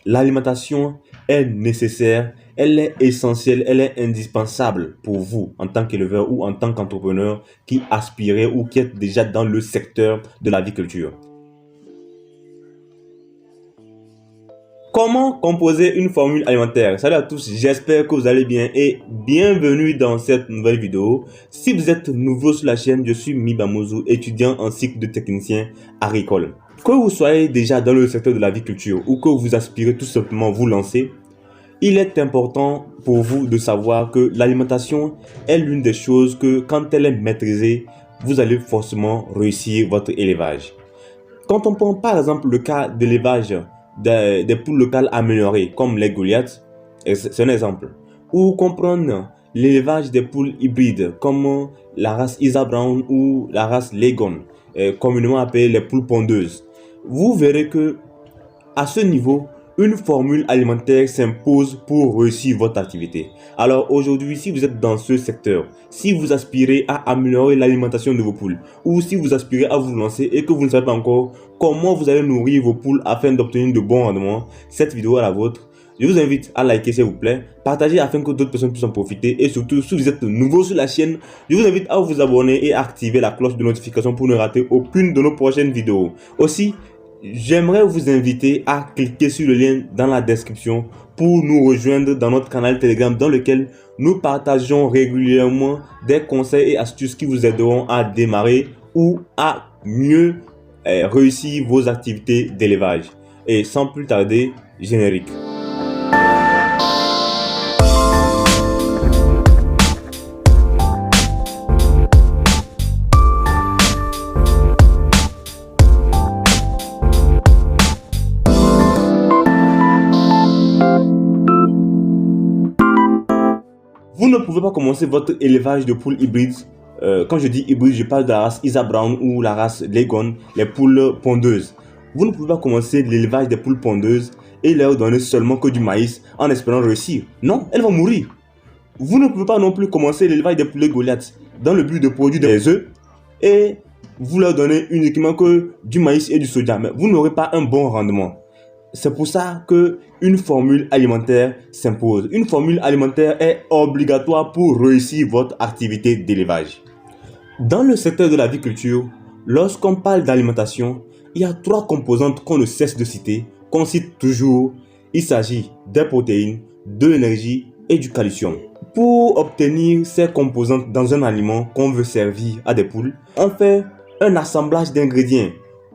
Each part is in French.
L'alimentation est nécessaire, elle est essentielle, elle est indispensable pour vous en tant qu'éleveur ou en tant qu'entrepreneur qui aspirez ou qui êtes déjà dans le secteur de l'aviculture. Comment composer une formule alimentaire? Salut à tous, j'espère que vous allez bien et bienvenue dans cette nouvelle vidéo. Si vous êtes nouveau sur la chaîne, je suis Mibamouzou, étudiant en cycle de technicien agricole. Que vous soyez déjà dans le secteur de l'aviculture ou que vous aspirez tout simplement vous lancer, il est important pour vous de savoir que l'alimentation est l'une des choses que quand elle est maîtrisée, vous allez forcément réussir votre élevage. Quand on prend par exemple le cas de l'élevage des poules locales améliorées comme les Goliaths, c'est un exemple. Ou comprendre l'élevage des poules hybrides comme la race Isa Brown ou la race Leghorn, communément appelée les poules pondeuses. Vous verrez que à ce niveau, une formule alimentaire s'impose pour réussir votre activité. Alors aujourd'hui, si vous êtes dans ce secteur, si vous aspirez à améliorer l'alimentation de vos poules, ou si vous aspirez à vous lancer et que vous ne savez pas encore comment vous allez nourrir vos poules afin d'obtenir de bons rendements, cette vidéo est la vôtre. Je vous invite à liker s'il vous plaît, partager afin que d'autres personnes puissent en profiter et surtout si vous êtes nouveau sur la chaîne, je vous invite à vous abonner et à activer la cloche de notification pour ne rater aucune de nos prochaines vidéos. Aussi, j'aimerais vous inviter à cliquer sur le lien dans la description pour nous rejoindre dans notre canal Telegram dans lequel nous partageons régulièrement des conseils et astuces qui vous aideront à démarrer ou à mieux réussir vos activités d'élevage. Et sans plus tarder, générique. Vous ne pouvez pas commencer votre élevage de poules hybrides. Quand je dis hybride, je parle de la race Isa Brown ou la race Leghorn, les poules pondeuses. Vous ne pouvez pas commencer l'élevage des poules pondeuses et leur donner seulement que du maïs en espérant réussir. Non, elles vont mourir. Vous ne pouvez pas non plus commencer l'élevage des poulets Goliath dans le but de produire des œufs et vous leur donnez uniquement que du maïs et du soja. Mais vous n'aurez pas un bon rendement. C'est pour ça qu'une formule alimentaire s'impose. Une formule alimentaire est obligatoire pour réussir votre activité d'élevage. Dans le secteur de l'aviculture, lorsqu'on parle d'alimentation, il y a trois composantes qu'on ne cesse de citer, qu'on cite toujours. Il s'agit des protéines, de l'énergie et du calcium. Pour obtenir ces composantes dans un aliment qu'on veut servir à des poules, on fait un assemblage d'ingrédients.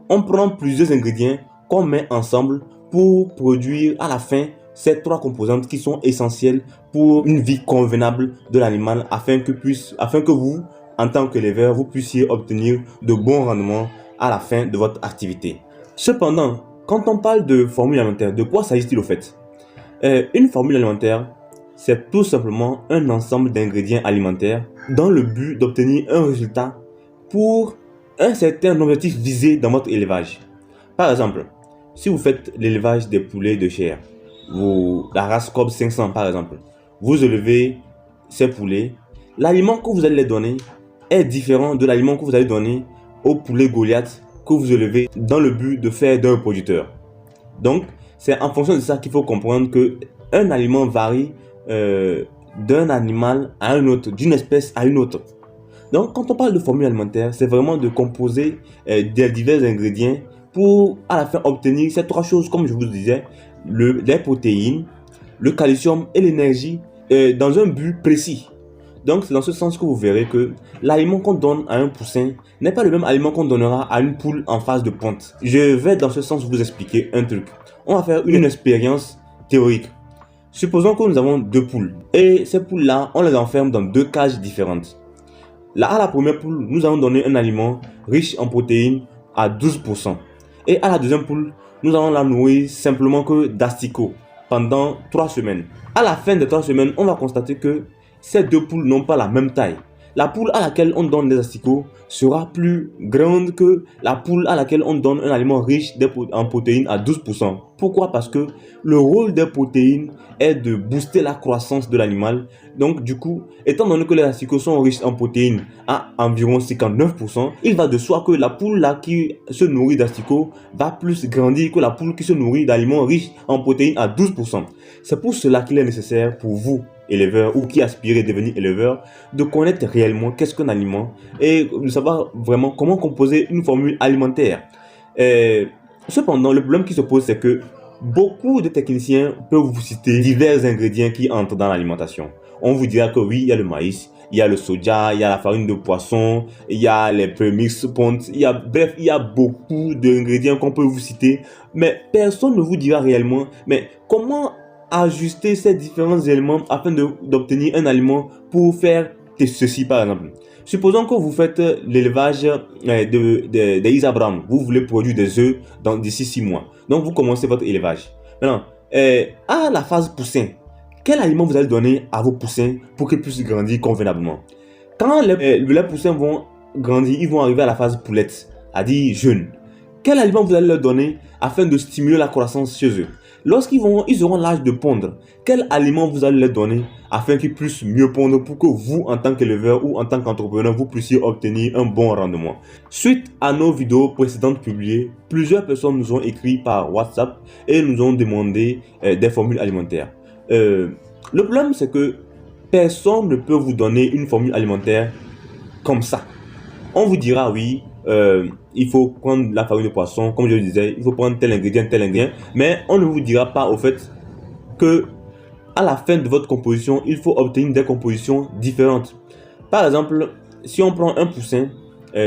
On prend plusieurs ingrédients qu'on met ensemble pour produire à la fin ces trois composantes qui sont essentielles pour une vie convenable de l'animal afin que vous, en tant qu'éleveur, vous puissiez obtenir de bons rendements à la fin de votre activité. Cependant, quand on parle de formule alimentaire, de quoi s'agit-il au fait? Une formule alimentaire, c'est tout simplement un ensemble d'ingrédients alimentaires dans le but d'obtenir un résultat pour un certain objectif visé dans votre élevage. Par exemple, si vous faites l'élevage des poulets de chair, la race Cobb 500 par exemple, vous élevez ces poulets, l'aliment que vous allez les donner est différent de l'aliment que vous allez donner aux poulets Goliath que vous élevez dans le but de faire d'un reproducteur. Donc, c'est en fonction de ça qu'il faut comprendre qu'un aliment varie d'un animal à un autre, d'une espèce à une autre. Donc, quand on parle de formule alimentaire, c'est vraiment de composer des divers ingrédients pour à la fin obtenir ces trois choses, comme je vous disais, les protéines, le calcium et l'énergie dans un but précis. Donc c'est dans ce sens que vous verrez que l'aliment qu'on donne à un poussin n'est pas le même aliment qu'on donnera à une poule en phase de ponte. Je vais dans ce sens vous expliquer un truc. On va faire une expérience théorique. Supposons que nous avons deux poules et ces poules là on les enferme dans deux cages différentes. Là à la première poule nous allons donner un aliment riche en protéines à 12%. Et à la deuxième poule, nous allons la nourrir simplement que d'asticots pendant 3 semaines. À la fin de 3 semaines, on va constater que ces deux poules n'ont pas la même taille. la poule à laquelle on donne des asticots sera plus grande que la poule à laquelle on donne un aliment riche en protéines à 12%. Pourquoi? Parce que le rôle des protéines est de booster la croissance de l'animal. Donc du coup, étant donné que les asticots sont riches en protéines à environ 59%, il va de soi que la poule là qui se nourrit d'asticots va plus grandir que la poule qui se nourrit d'aliments riches en protéines à 12%. C'est pour cela qu'il est nécessaire pour vous, éleveurs ou qui aspirez à devenir éleveur, de connaître réellement qu'est-ce qu'un aliment et de savoir vraiment comment composer une formule alimentaire. Cependant, le problème qui se pose, c'est que beaucoup de techniciens peuvent vous citer divers ingrédients qui entrent dans l'alimentation. On vous dira que oui, il y a le maïs, il y a le soja, il y a la farine de poisson, il y a les premix pontes, bref, il y a beaucoup d'ingrédients qu'on peut vous citer, mais personne ne vous dira réellement, mais comment ajuster ces différents éléments afin d'obtenir un aliment pour faire ceci par exemple. Supposons que vous faites l'élevage des Isa Brown, vous voulez produire des œufs d'ici 6 mois, donc vous commencez votre élevage. Maintenant, à la phase poussin, quel aliment vous allez donner à vos poussins pour qu'ils puissent grandir convenablement? Quand les poussins vont grandir, ils vont arriver à la phase poulette, c'est-à-dire jeune. Quel aliment vous allez leur donner afin de stimuler la croissance chez eux? Lorsqu'ils auront l'âge de pondre, quel aliment vous allez leur donner afin qu'ils puissent mieux pondre pour que vous, en tant qu'éleveur ou en tant qu'entrepreneur, vous puissiez obtenir un bon rendement? Suite à nos vidéos précédentes publiées, plusieurs personnes nous ont écrit par WhatsApp et nous ont demandé des formules alimentaires. Le problème, c'est que personne ne peut vous donner une formule alimentaire comme ça. On vous dira oui, il faut prendre la farine de poisson, comme je le disais, il faut prendre tel ingrédient, mais on ne vous dira pas au fait que à la fin de votre composition, il faut obtenir des compositions différentes. Par exemple, si on prend un poussin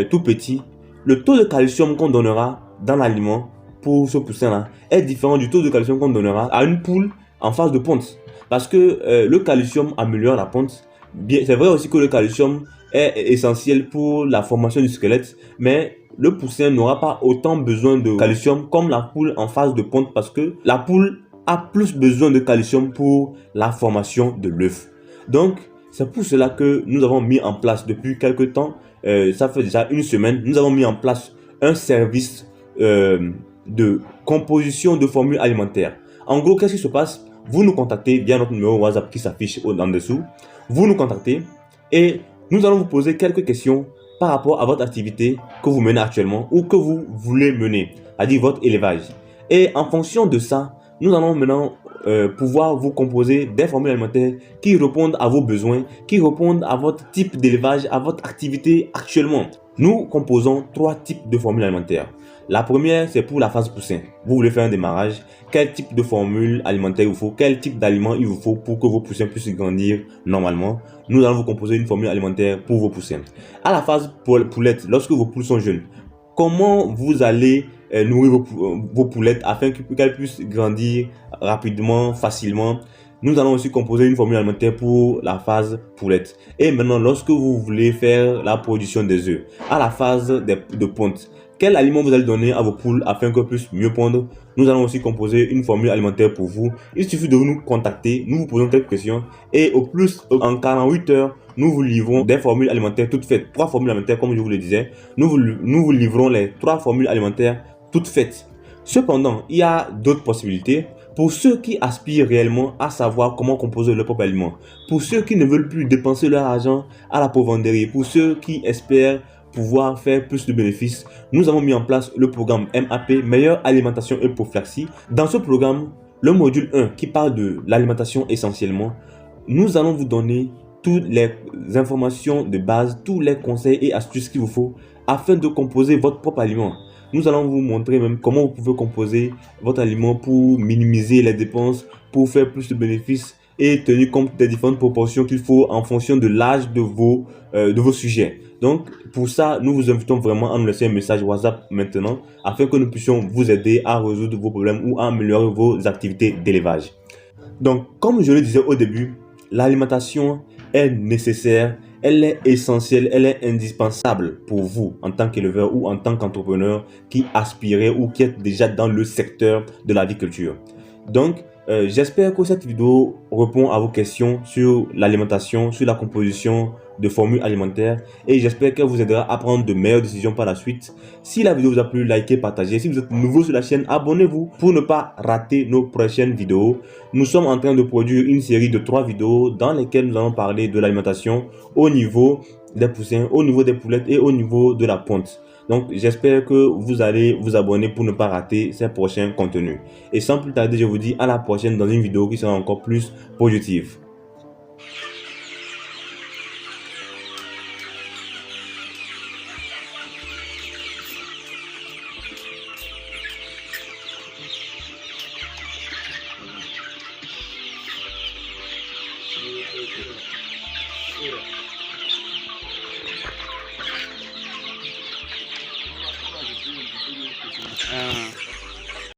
tout petit, le taux de calcium qu'on donnera dans l'aliment pour ce poussin-là est différent du taux de calcium qu'on donnera à une poule en phase de ponte. Parce que le calcium améliore la ponte. C'est vrai aussi que le calcium est essentiel pour la formation du squelette, mais le poussin n'aura pas autant besoin de calcium comme la poule en phase de ponte parce que la poule a plus besoin de calcium pour la formation de l'œuf. Donc, c'est pour cela que nous avons mis en place depuis quelques temps, ça fait déjà une semaine, nous avons mis en place un service de composition de formules alimentaires. En gros, qu'est-ce qui se passe? Vous nous contactez via notre numéro WhatsApp qui s'affiche en dessous. Vous nous contactez et nous allons vous poser quelques questions par rapport à votre activité que vous menez actuellement ou que vous voulez mener, c'est-à-dire votre élevage. Et en fonction de ça, nous allons maintenant pouvoir vous composer des formules alimentaires qui répondent à vos besoins, qui répondent à votre type d'élevage, à votre activité actuellement. Nous composons 3 types de formules alimentaires. La première, c'est pour la phase poussin. Vous voulez faire un démarrage, quel type de formule alimentaire il vous faut, quel type d'aliment il vous faut pour que vos poussins puissent grandir normalement. Nous allons vous composer une formule alimentaire pour vos poussins. À la phase poulette, lorsque vos poules sont jeunes, comment vous allez nourrir vos poulettes afin qu'elles puissent grandir rapidement, facilement? Nous allons aussi composer une formule alimentaire pour la phase poulette. Et maintenant, lorsque vous voulez faire la production des œufs, à la phase de ponte, quel aliment vous allez donner à vos poules afin qu'elles puissent mieux pondre? Nous allons aussi composer une formule alimentaire pour vous. Il suffit de nous contacter, nous vous posons quelques questions et au plus, en 48 heures, nous vous livrons des formules alimentaires toutes faites. 3 formules alimentaires comme je vous le disais. Nous vous livrons les 3 formules alimentaires toutes faites. Cependant, il y a d'autres possibilités. Pour ceux qui aspirent réellement à savoir comment composer leur propre aliment, pour ceux qui ne veulent plus dépenser leur argent à la provendeurie, pour ceux qui espèrent pouvoir faire plus de bénéfices, nous avons mis en place le programme MAP, Meilleure Alimentation et Prophylaxie. Dans ce programme, le module 1 qui parle de l'alimentation essentiellement, nous allons vous donner toutes les informations de base, tous les conseils et astuces qu'il vous faut afin de composer votre propre aliment. Nous allons vous montrer même comment vous pouvez composer votre aliment pour minimiser les dépenses, pour faire plus de bénéfices et tenir compte des différentes proportions qu'il faut en fonction de l'âge de vos sujets. Donc, pour ça, nous vous invitons vraiment à nous laisser un message WhatsApp maintenant afin que nous puissions vous aider à résoudre vos problèmes ou à améliorer vos activités d'élevage. Donc, comme je le disais au début, l'alimentation est nécessaire, elle est essentielle, elle est indispensable pour vous en tant qu'éleveur ou en tant qu'entrepreneur qui aspirez ou qui êtes déjà dans le secteur de l'aviculture. Donc, j'espère que cette vidéo répond à vos questions sur l'alimentation, sur la composition de formules alimentaires et j'espère qu'elle vous aidera à prendre de meilleures décisions par la suite. Si la vidéo vous a plu, likez, partagez. Si vous êtes nouveau sur la chaîne, abonnez-vous pour ne pas rater nos prochaines vidéos. Nous sommes en train de produire une série de 3 vidéos dans lesquelles nous allons parler de l'alimentation au niveau des poussins, au niveau des poulettes et au niveau de la ponte. Donc j'espère que vous allez vous abonner pour ne pas rater ces prochains contenus. Et sans plus tarder, je vous dis à la prochaine dans une vidéo qui sera encore plus positive.